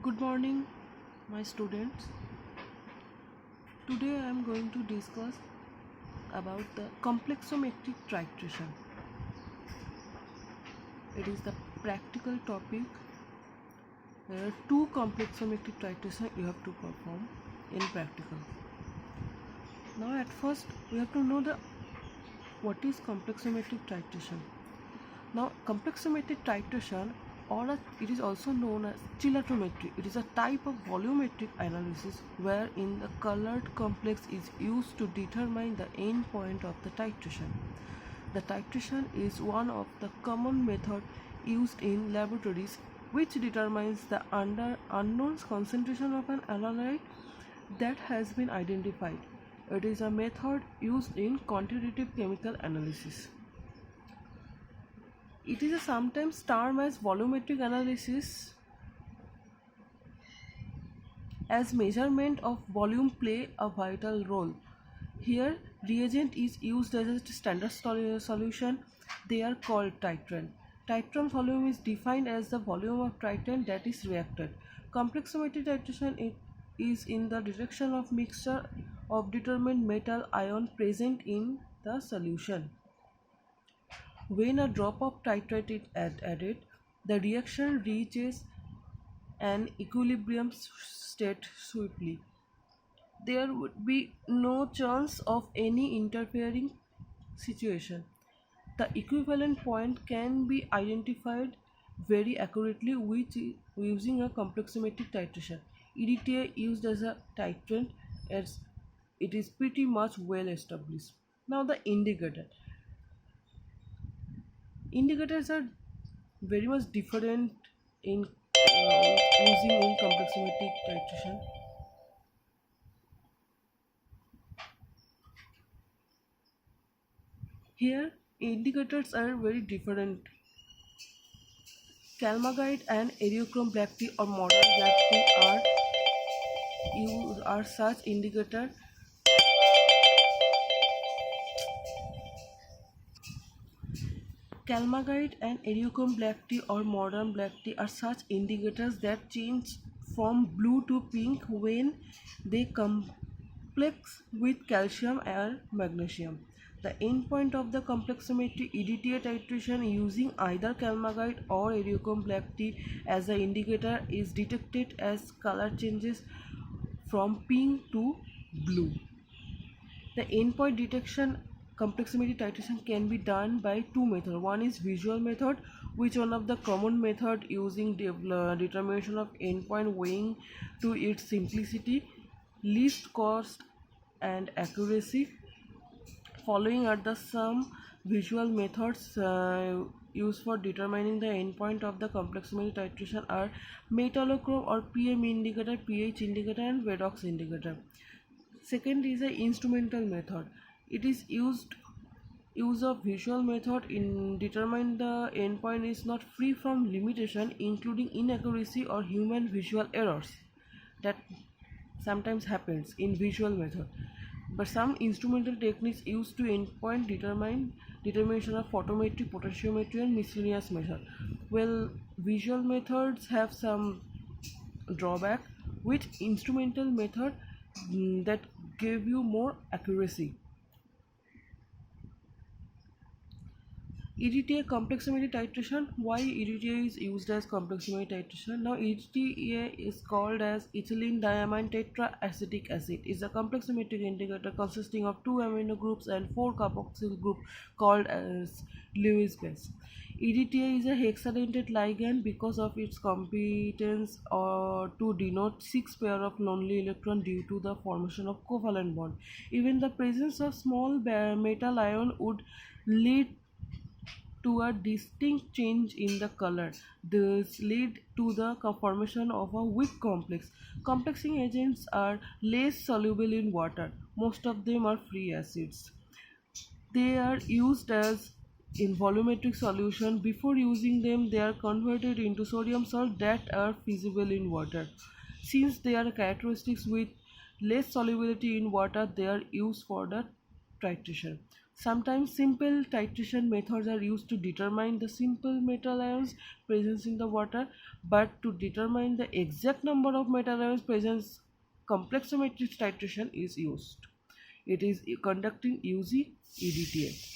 Good morning, my students. Today I am going to discuss about the complexometric titration. It is the practical topic. There are two complexometric titration you have to perform in practical. Now at first we have to know what is complexometric titration. Now complexometric titration it is also known as chilatometry. It is a type of volumetric analysis wherein the colored complex is used to determine the end point of the titration. The titration is one of the common methods used in laboratories which determines the unknown concentration of an analyte that has been identified. It is a method used in quantitative chemical analysis. It is sometimes termed as volumetric analysis, as measurement of volume play a vital role. Here, reagent is used as a standard solution. They are called titrant. Titrant volume is defined as the volume of titrant that is reacted. Complexometric titration is in the direction of mixture of determined metal ion present in the solution. When a drop of titrate is added, the reaction reaches an equilibrium state swiftly. There would be no chance of any interfering situation. The equivalent point can be identified very accurately using a complexometric titration. EDTA used as a titrant as it is pretty much well established. Now the indicator. Indicators are very much different in using in complexometric titration. Here, indicators are very different. Calmagite and Eriochrome black tea or modern black tea are such indicator. Calmagite and Eriochrome black tea or modern black tea are such indicators that change from blue to pink when they complex with calcium and magnesium. The endpoint of the complexometry EDTA titration using either Calmagite or Eriochrome black tea as the indicator is detected as color changes from pink to blue. The endpoint detection complexometry titration can be done by two methods. One is visual method, which one of the common method using determination of endpoint weighing to its simplicity, least cost and accuracy. Following are the some visual methods used for determining the endpoint of the complexometry titration are metallochrome or PM indicator, pH indicator and redox indicator. Second is the instrumental method. It is use of visual method in determine the endpoint is not free from limitation, including inaccuracy or human visual errors that sometimes happens in visual method. But some instrumental techniques used to endpoint determination of photometry, potentiometry and miscellaneous measure. Well, visual methods have some drawback, which instrumental method that give you more accuracy. EDTA complexometry titration. Why EDTA is used as complexometry titration? Now EDTA is called as ethylene diamine tetraacetic acid. It's a complexometric indicator consisting of 2 amino groups and 4 carboxyl group called as Lewis base. EDTA is a hexadentate ligand because of its competence to denote 6 pair of lonely electron due to the formation of covalent bond. Even the presence of small metal ion would lead to a distinct change in the color. This lead to the formation of a weak complex. Complexing agents are less soluble in water. Most of them are free acids. They are used as in volumetric solution. Before using them, they are converted into sodium salt that are feasible in water. Since they are characteristics with less solubility in water, they are used for the titration. Sometimes simple titration methods are used to determine the simple metal ions presence in the water, but to determine the exact number of metal ions presence, complexometric titration is used. It is conducting using EDTA.